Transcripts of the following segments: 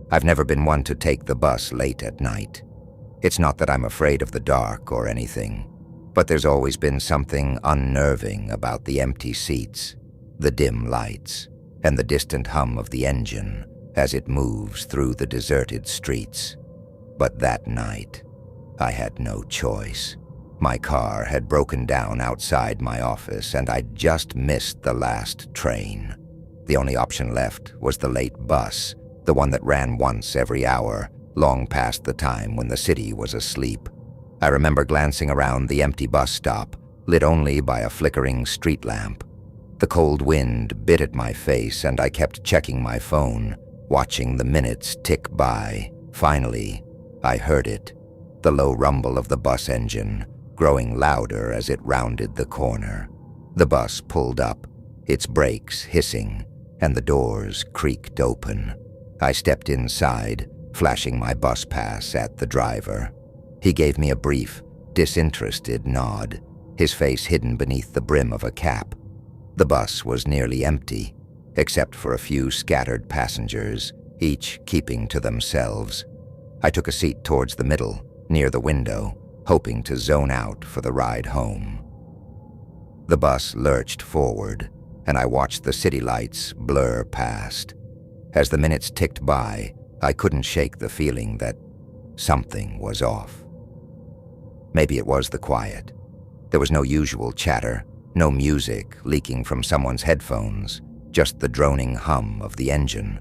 I've never been one to take the bus late at night. It's not that I'm afraid of the dark or anything, but there's always been something unnerving about the empty seats, the dim lights, and the distant hum of the engine as it moves through the deserted streets. But that night, I had no choice. My car had broken down outside my office, and I'd just missed the last train. The only option left was the late bus, the one that ran once every hour, long past the time when the city was asleep. I remember glancing around the empty bus stop, lit only by a flickering street lamp. The cold wind bit at my face, and I kept checking my phone, watching the minutes tick by. Finally, I heard it, the low rumble of the bus engine, growing louder as it rounded the corner. The bus pulled up, its brakes hissing, and the doors creaked open. I stepped inside, flashing my bus pass at the driver. He gave me a brief, disinterested nod, his face hidden beneath the brim of a cap. The bus was nearly empty, except for a few scattered passengers, each keeping to themselves. I took a seat towards the middle, near the window, hoping to zone out for the ride home. The bus lurched forward, and I watched the city lights blur past. As the minutes ticked by, I couldn't shake the feeling that something was off. Maybe it was the quiet. There was no usual chatter, no music leaking from someone's headphones, just the droning hum of the engine.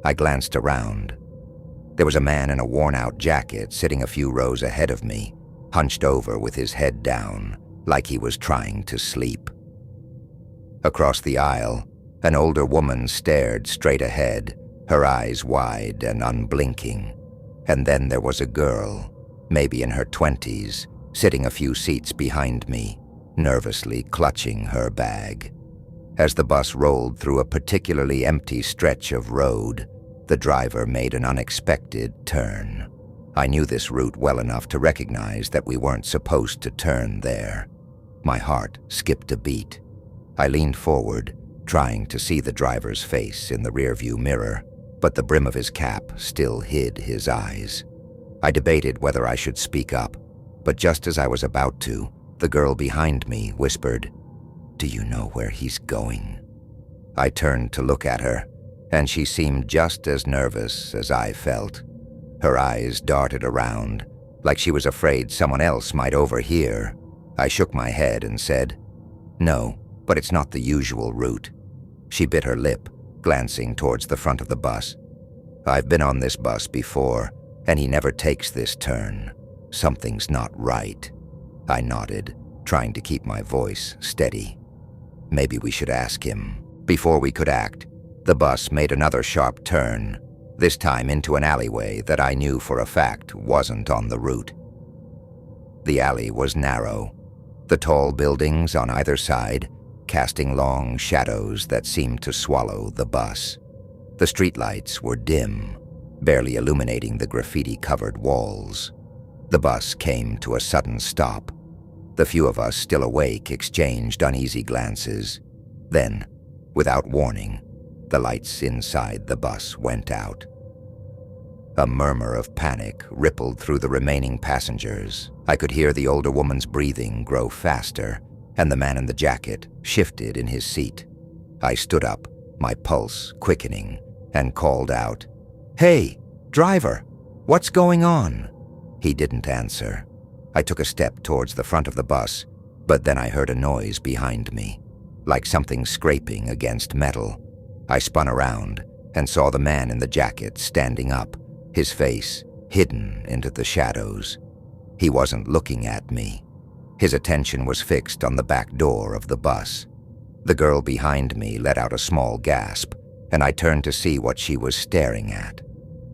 I glanced around. There was a man in a worn-out jacket sitting a few rows ahead of me, hunched over with his head down, like he was trying to sleep. Across the aisle, an older woman stared straight ahead, her eyes wide and unblinking. And then there was a girl, maybe in her 20s, sitting a few seats behind me, nervously clutching her bag. As the bus rolled through a particularly empty stretch of road, the driver made an unexpected turn. I knew this route well enough to recognize that we weren't supposed to turn there. My heart skipped a beat. I leaned forward, trying to see the driver's face in the rearview mirror, but the brim of his cap still hid his eyes. I debated whether I should speak up, but just as I was about to, the girl behind me whispered, "Do you know where he's going?" I turned to look at her, and she seemed just as nervous as I felt. Her eyes darted around, like she was afraid someone else might overhear. I shook my head and said, "No, but it's not the usual route." She bit her lip, glancing towards the front of the bus. "I've been on this bus before, and he never takes this turn. Something's not right." I nodded, trying to keep my voice steady. Maybe we should ask him. Before we could act, the bus made another sharp turn, this time into an alleyway that I knew for a fact wasn't on the route. The alley was narrow, the tall buildings on either side casting long shadows that seemed to swallow the bus. The streetlights were dim, barely illuminating the graffiti-covered walls. The bus came to a sudden stop. The few of us still awake exchanged uneasy glances. Then, without warning, the lights inside the bus went out. A murmur of panic rippled through the remaining passengers. I could hear the older woman's breathing grow faster, and the man in the jacket shifted in his seat. I stood up, my pulse quickening, and called out, "Hey, driver, what's going on?" He didn't answer. I took a step towards the front of the bus, but then I heard a noise behind me, like something scraping against metal. I spun around and saw the man in the jacket standing up, his face hidden into the shadows. He wasn't looking at me. His attention was fixed on the back door of the bus. The girl behind me let out a small gasp, and I turned to see what she was staring at.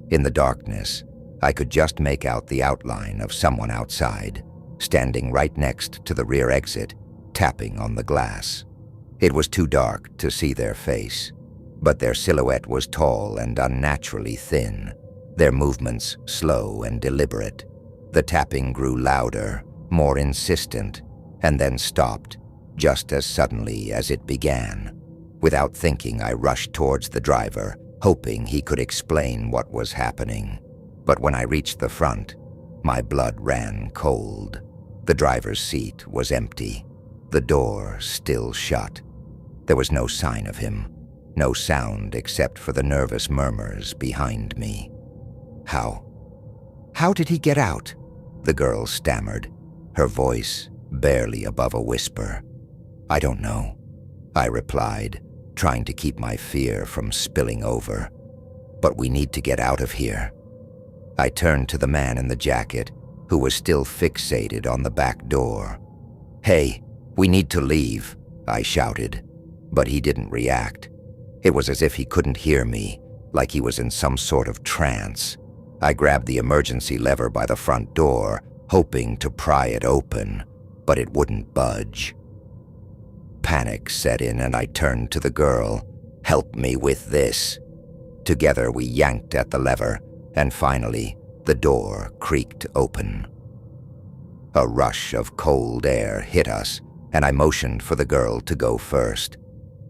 In the darkness, I could just make out the outline of someone outside, standing right next to the rear exit, tapping on the glass. It was too dark to see their face, but their silhouette was tall and unnaturally thin, their movements slow and deliberate. The tapping grew louder, more insistent, and then stopped, just as suddenly as it began. Without thinking, I rushed towards the driver, hoping he could explain what was happening. But when I reached the front, my blood ran cold. The driver's seat was empty, the door still shut. There was no sign of him, no sound except for the nervous murmurs behind me. How did he get out?" the girl stammered, her voice barely above a whisper. "I don't know," I replied, trying to keep my fear from spilling over. "But we need to get out of here." I turned to the man in the jacket, who was still fixated on the back door. "Hey, we need to leave," I shouted, but he didn't react. It was as if he couldn't hear me, like he was in some sort of trance. I grabbed the emergency lever by the front door, hoping to pry it open, but it wouldn't budge. Panic set in and I turned to the girl. "Help me with this." Together we yanked at the lever, and finally the door creaked open. A rush of cold air hit us, and I motioned for the girl to go first.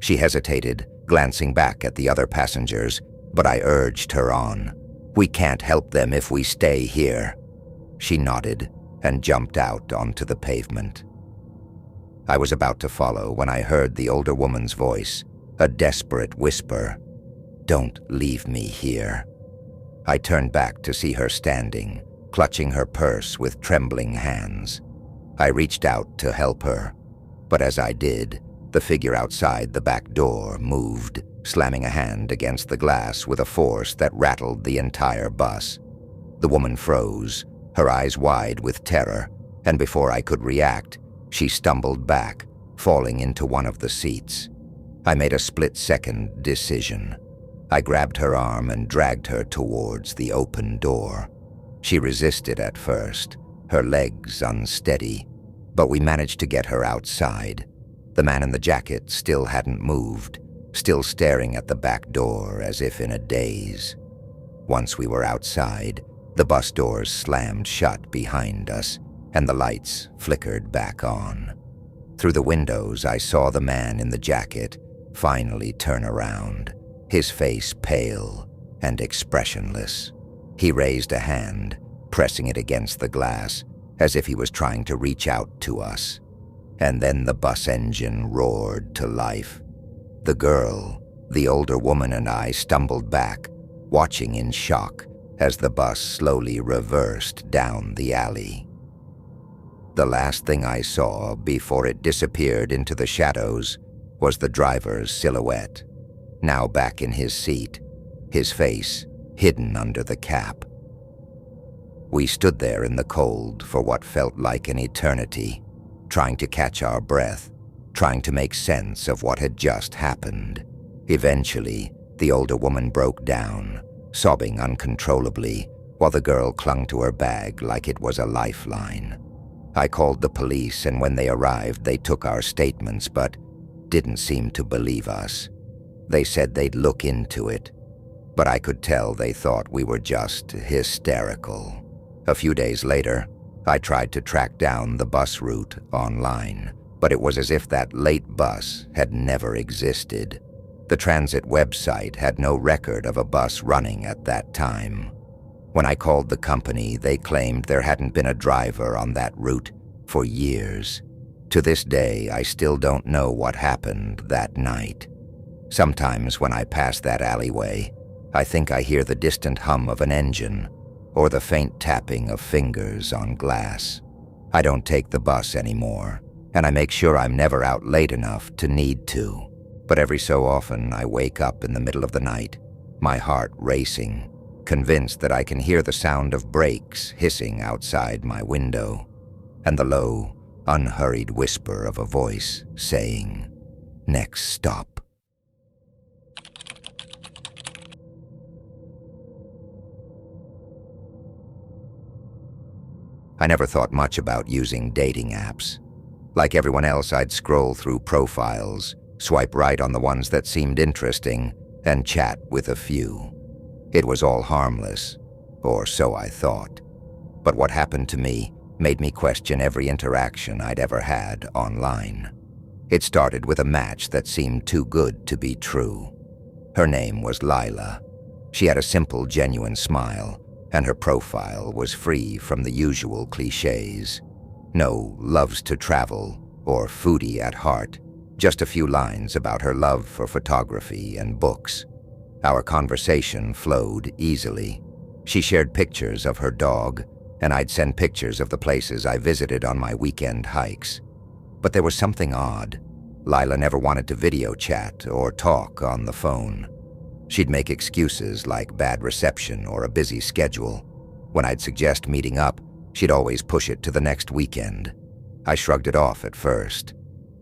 She hesitated, glancing back at the other passengers, but I urged her on. "We can't help them if we stay here." She nodded and jumped out onto the pavement. I was about to follow when I heard the older woman's voice, a desperate whisper, "Don't leave me here." I turned back to see her standing, clutching her purse with trembling hands. I reached out to help her, but as I did, the figure outside the back door moved, slamming a hand against the glass with a force that rattled the entire bus. The woman froze, her eyes wide with terror, and before I could react, she stumbled back, falling into one of the seats. I made a split-second decision. I grabbed her arm and dragged her towards the open door. She resisted at first, her legs unsteady, but we managed to get her outside. The man in the jacket still hadn't moved, still staring at the back door as if in a daze. Once we were outside, the bus doors slammed shut behind us, and the lights flickered back on. Through the windows, I saw the man in the jacket finally turn around, his face pale and expressionless. He raised a hand, pressing it against the glass, as if he was trying to reach out to us. And then the bus engine roared to life. The girl, the older woman, and I stumbled back, watching in shock as the bus slowly reversed down the alley. The last thing I saw before it disappeared into the shadows was the driver's silhouette, now back in his seat, his face hidden under the cap. We stood there in the cold for what felt like an eternity, trying to catch our breath, trying to make sense of what had just happened. Eventually, the older woman broke down, sobbing uncontrollably, while the girl clung to her bag like it was a lifeline. I called the police, and when they arrived, they took our statements, but didn't seem to believe us. They said they'd look into it, but I could tell they thought we were just hysterical. A few days later, I tried to track down the bus route online, but it was as if that late bus had never existed. The transit website had no record of a bus running at that time. When I called the company, they claimed there hadn't been a driver on that route for years. To this day, I still don't know what happened that night. Sometimes when I pass that alleyway, I think I hear the distant hum of an engine or the faint tapping of fingers on glass. I don't take the bus anymore, and I make sure I'm never out late enough to need to. But every so often, I wake up in the middle of the night, my heart racing, convinced that I can hear the sound of brakes hissing outside my window, and the low, unhurried whisper of a voice saying, "Next stop." I never thought much about using dating apps. Like everyone else, I'd scroll through profiles, swipe right on the ones that seemed interesting, and chat with a few. It was all harmless, or so I thought. But what happened to me made me question every interaction I'd ever had online. It started with a match that seemed too good to be true. Her name was Lila. She had a simple, genuine smile, and her profile was free from the usual cliches. No loves to travel or foodie at heart, just a few lines about her love for photography and books. Our conversation flowed easily. She shared pictures of her dog, and I'd send pictures of the places I visited on my weekend hikes. But there was something odd. Lila never wanted to video chat or talk on the phone. She'd make excuses like bad reception or a busy schedule. When I'd suggest meeting up, she'd always push it to the next weekend. I shrugged it off at first.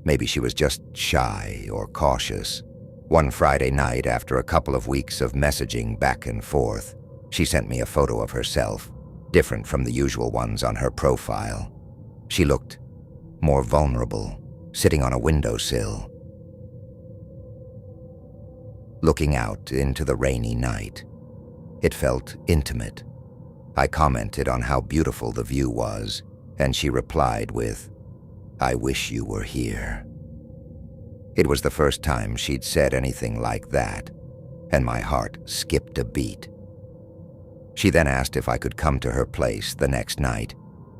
Maybe she was just shy or cautious. One Friday night, after a couple of weeks of messaging back and forth, she sent me a photo of herself, different from the usual ones on her profile. She looked more vulnerable, sitting on a windowsill, looking out into the rainy night. It felt intimate. I commented on how beautiful the view was, and she replied with, "I wish you were here." It was the first time she'd said anything like that, and my heart skipped a beat. She then asked if I could come to her place the next night,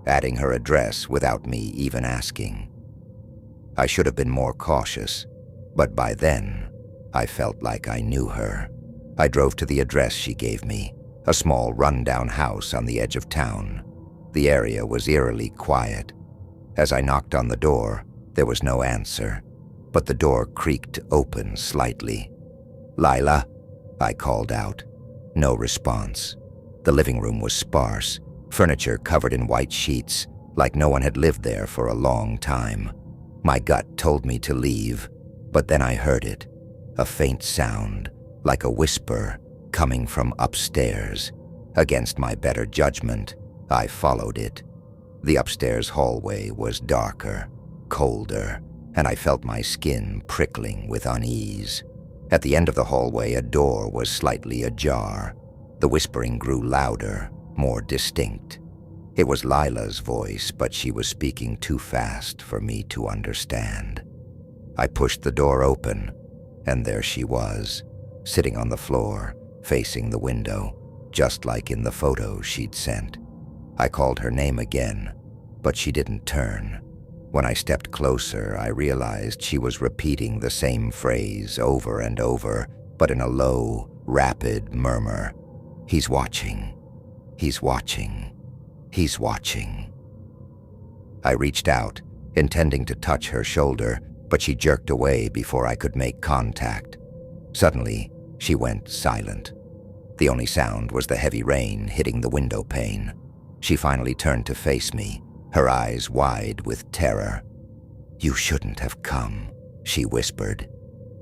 adding her address without me even asking. I should have been more cautious, but by then, I felt like I knew her. I drove to the address she gave me, a small rundown house on the edge of town. The area was eerily quiet. As I knocked on the door, there was no answer, but the door creaked open slightly. "Lila?" I called out. No response. The living room was sparse, furniture covered in white sheets, like no one had lived there for a long time. My gut told me to leave, but then I heard it, a faint sound, like a whisper, coming from upstairs. Against my better judgment, I followed it. The upstairs hallway was darker, colder, and I felt my skin prickling with unease. At the end of the hallway, a door was slightly ajar. The whispering grew louder, more distinct. It was Lila's voice, but she was speaking too fast for me to understand. I pushed the door open, and there she was, sitting on the floor, facing the window, just like in the photo she'd sent. I called her name again, but she didn't turn. When I stepped closer, I realized she was repeating the same phrase over and over, but in a low, rapid murmur. "He's watching. He's watching. He's watching." I reached out, intending to touch her shoulder, but she jerked away before I could make contact. Suddenly, she went silent. The only sound was the heavy rain hitting the window pane. She finally turned to face me, her eyes wide with terror. "You shouldn't have come," she whispered.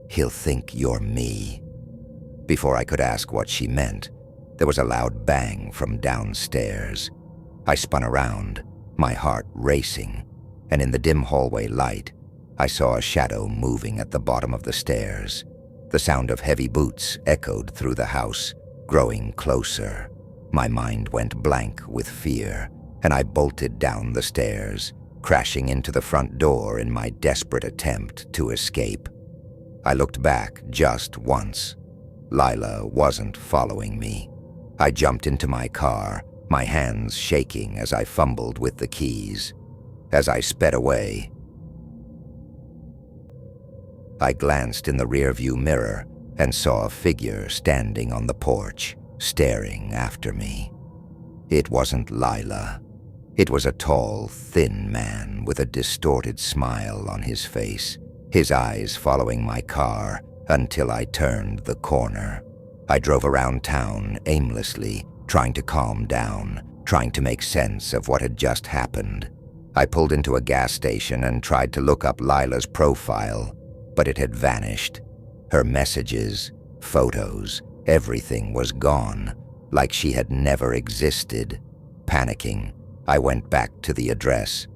"He'll think you're me." Before I could ask what she meant, there was a loud bang from downstairs. I spun around, my heart racing, and in the dim hallway light, I saw a shadow moving at the bottom of the stairs. The sound of heavy boots echoed through the house, growing closer. My mind went blank with fear, and I bolted down the stairs, crashing into the front door in my desperate attempt to escape. I looked back just once. Lila wasn't following me. I jumped into my car, my hands shaking as I fumbled with the keys. As I sped away, I glanced in the rearview mirror and saw a figure standing on the porch, staring after me. It wasn't Lila. It was a tall, thin man with a distorted smile on his face, his eyes following my car until I turned the corner. I drove around town aimlessly, trying to calm down, trying to make sense of what had just happened. I pulled into a gas station and tried to look up Lila's profile, but it had vanished. Her messages, photos, everything was gone, like she had never existed. Panicking, I went back to the address,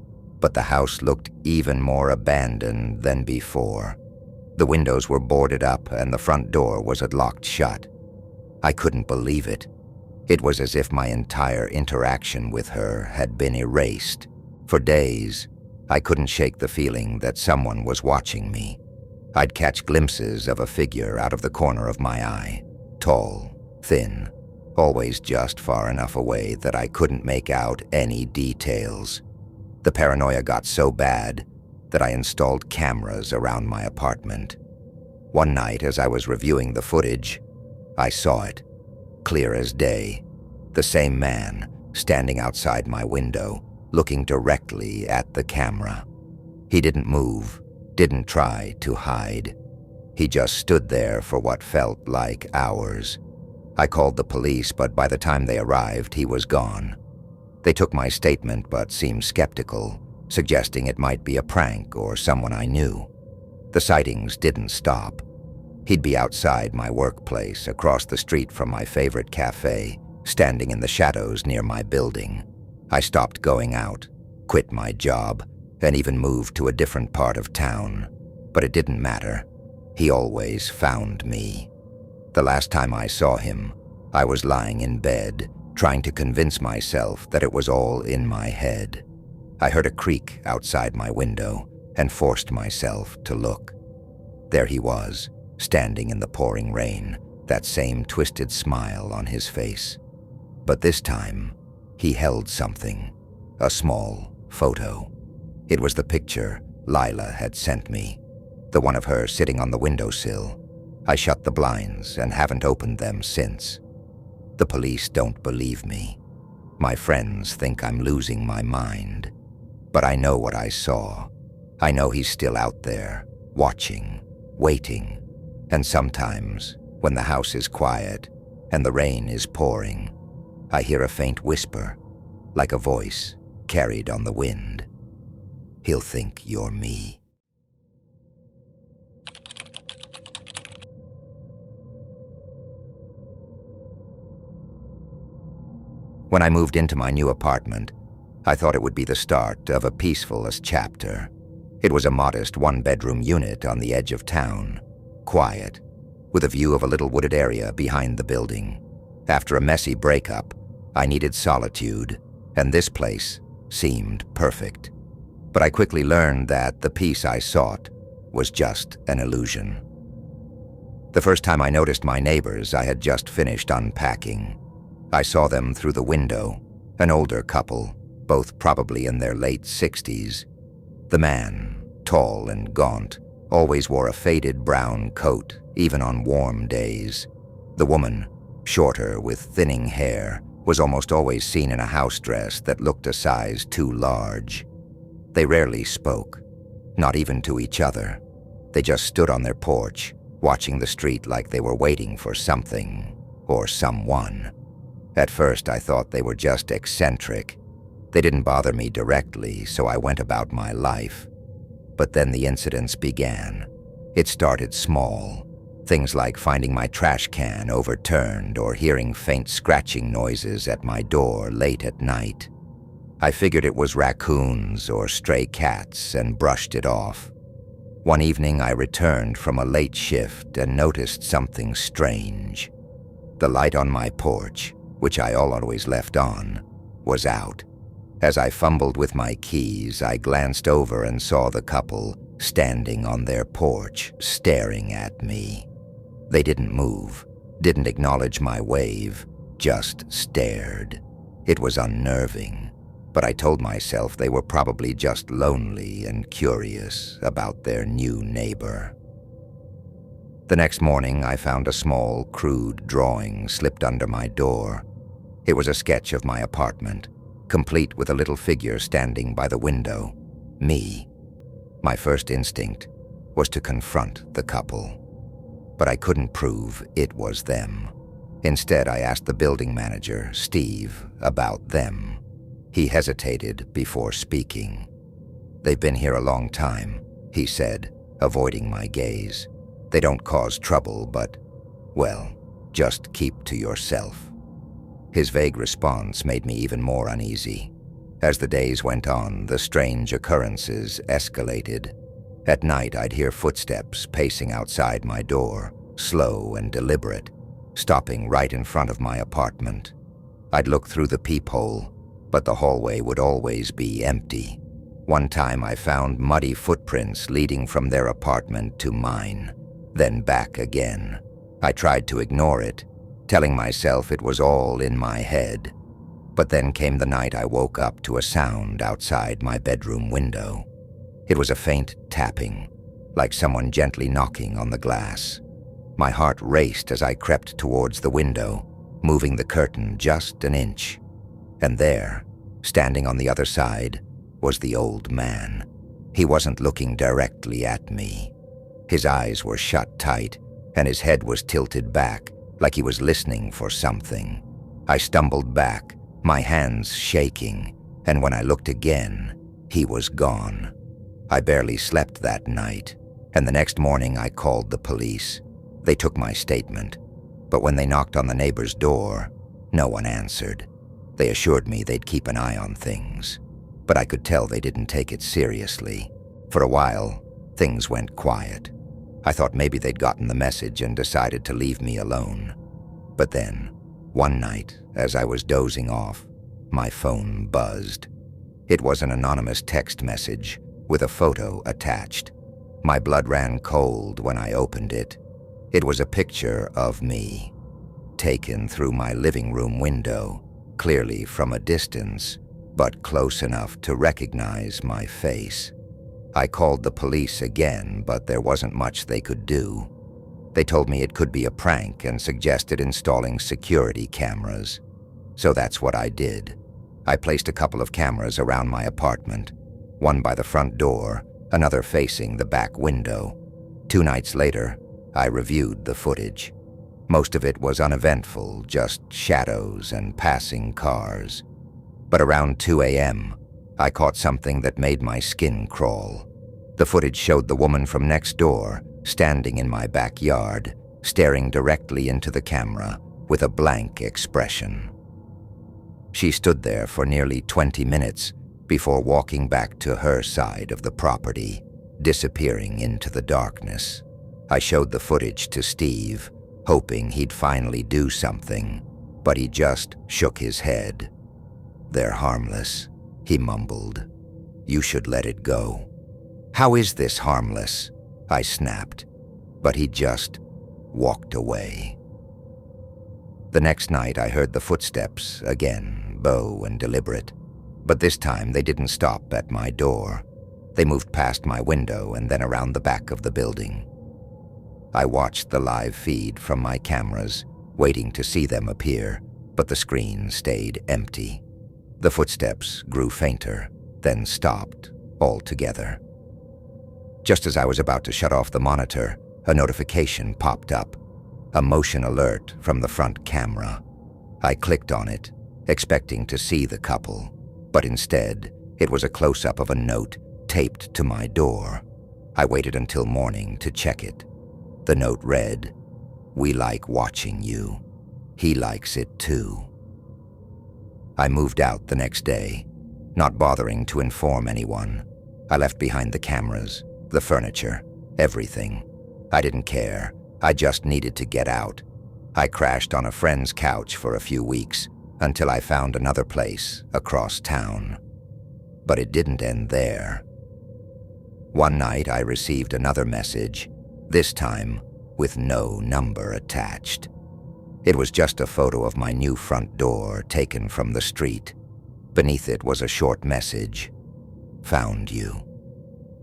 but the house looked even more abandoned than before. The windows were boarded up and the front door was locked shut. I couldn't believe it. It was as if my entire interaction with her had been erased. For days, I couldn't shake the feeling that someone was watching me. I'd catch glimpses of a figure out of the corner of my eye, tall, thin, always just far enough away that I couldn't make out any details. The paranoia got so bad that I installed cameras around my apartment. One night, as I was reviewing the footage, I saw it, clear as day. The same man, standing outside my window, looking directly at the camera. He didn't move, didn't try to hide. He just stood there for what felt like hours. I called the police, but by the time they arrived, he was gone. They took my statement but seemed skeptical, suggesting it might be a prank or someone I knew. The sightings didn't stop. He'd be outside my workplace, across the street from my favorite cafe, standing in the shadows near my building. I stopped going out, quit my job, and even moved to a different part of town. But it didn't matter. He always found me. The last time I saw him, I was lying in bed, trying to convince myself that it was all in my head. I heard a creak outside my window and forced myself to look. There he was, standing in the pouring rain, that same twisted smile on his face. But this time, he held something, a small photo. It was the picture Lila had sent me, the one of her sitting on the windowsill. I shut the blinds and haven't opened them since. The police don't believe me. My friends think I'm losing my mind. But I know what I saw. I know he's still out there, watching, waiting. And sometimes, when the house is quiet and the rain is pouring, I hear a faint whisper, like a voice carried on the wind. He'll think you're me. When I moved into my new apartment, I thought it would be the start of a peacefulest chapter. It was a modest one-bedroom unit on the edge of town, quiet, with a view of a little wooded area behind the building. After a messy breakup, I needed solitude, and this place seemed perfect. But I quickly learned that the peace I sought was just an illusion. The first time I noticed my neighbors, I had just finished unpacking. I saw them through the window, an older couple, both probably in their late 60s. The man, tall and gaunt, always wore a faded brown coat, even on warm days. The woman, shorter with thinning hair, was almost always seen in a house dress that looked a size too large. They rarely spoke, not even to each other. They just stood on their porch, watching the street like they were waiting for something or someone. At first, I thought they were just eccentric. They didn't bother me directly, so I went about my life. But then the incidents began. It started small. Things like finding my trash can overturned or hearing faint scratching noises at my door late at night. I figured it was raccoons or stray cats and brushed it off. One evening, I returned from a late shift and noticed something strange. The light on my porch, which I always left on, was out. As I fumbled with my keys, I glanced over and saw the couple standing on their porch, staring at me. They didn't move, didn't acknowledge my wave, just stared. It was unnerving, but I told myself they were probably just lonely and curious about their new neighbor. The next morning, I found a small, crude drawing slipped under my door. It was a sketch of my apartment, complete with a little figure standing by the window, me. My first instinct was to confront the couple, but I couldn't prove it was them. Instead, I asked the building manager, Steve, about them. He hesitated before speaking. "They've been here a long time," he said, avoiding my gaze. "They don't cause trouble, but, well, just keep to yourself." His vague response made me even more uneasy. As the days went on, the strange occurrences escalated. At night, I'd hear footsteps pacing outside my door, slow and deliberate, stopping right in front of my apartment. I'd look through the peephole, but the hallway would always be empty. One time I found muddy footprints leading from their apartment to mine, then back again. I tried to ignore it, telling myself it was all in my head. But then came the night I woke up to a sound outside my bedroom window. It was a faint tapping, like someone gently knocking on the glass. My heart raced as I crept towards the window, moving the curtain just an inch. And there, standing on the other side, was the old man. He wasn't looking directly at me. His eyes were shut tight, and his head was tilted back, like he was listening for something. I stumbled back, my hands shaking, and when I looked again, he was gone. I barely slept that night, and the next morning I called the police. They took my statement, but when they knocked on the neighbor's door, no one answered. They assured me they'd keep an eye on things, but I could tell they didn't take it seriously. For a while, things went quiet. I thought maybe they'd gotten the message and decided to leave me alone. But then, one night, as I was dozing off, my phone buzzed. It was an anonymous text message with a photo attached. My blood ran cold when I opened it. It was a picture of me, taken through my living room window, clearly from a distance, but close enough to recognize my face. I called the police again, but there wasn't much they could do. They told me it could be a prank and suggested installing security cameras. So that's what I did. I placed a couple of cameras around my apartment, one by the front door, another facing the back window. 2 nights later, I reviewed the footage. Most of it was uneventful, just shadows and passing cars. But around 2 a.m., I caught something that made my skin crawl. The footage showed the woman from next door, standing in my backyard, staring directly into the camera with a blank expression. She stood there for nearly 20 minutes before walking back to her side of the property, disappearing into the darkness. I showed the footage to Steve, hoping he'd finally do something, but he just shook his head. "They're harmless," he mumbled. "You should let it go." "How is this harmless?" I snapped, but he just walked away. The next night I heard the footsteps again, low and deliberate, but this time they didn't stop at my door. They moved past my window and then around the back of the building. I watched the live feed from my cameras, waiting to see them appear, but the screen stayed empty. The footsteps grew fainter, then stopped altogether. Just as I was about to shut off the monitor, a notification popped up, a motion alert from the front camera. I clicked on it, expecting to see the couple, but instead, it was a close-up of a note taped to my door. I waited until morning to check it. The note read, "We like watching you. He likes it too." I moved out the next day, not bothering to inform anyone. I left behind the cameras, the furniture, everything. I didn't care. I just needed to get out. I crashed on a friend's couch for a few weeks until I found another place across town. But it didn't end there. One night I received another message, this time with no number attached. It was just a photo of my new front door taken from the street. Beneath it was a short message, "Found you."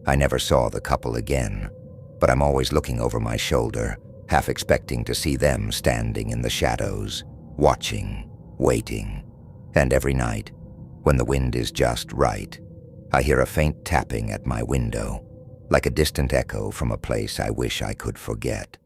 I never saw the couple again, but I'm always looking over my shoulder, half expecting to see them standing in the shadows, watching, waiting. And every night, when the wind is just right, I hear a faint tapping at my window, like a distant echo from a place I wish I could forget.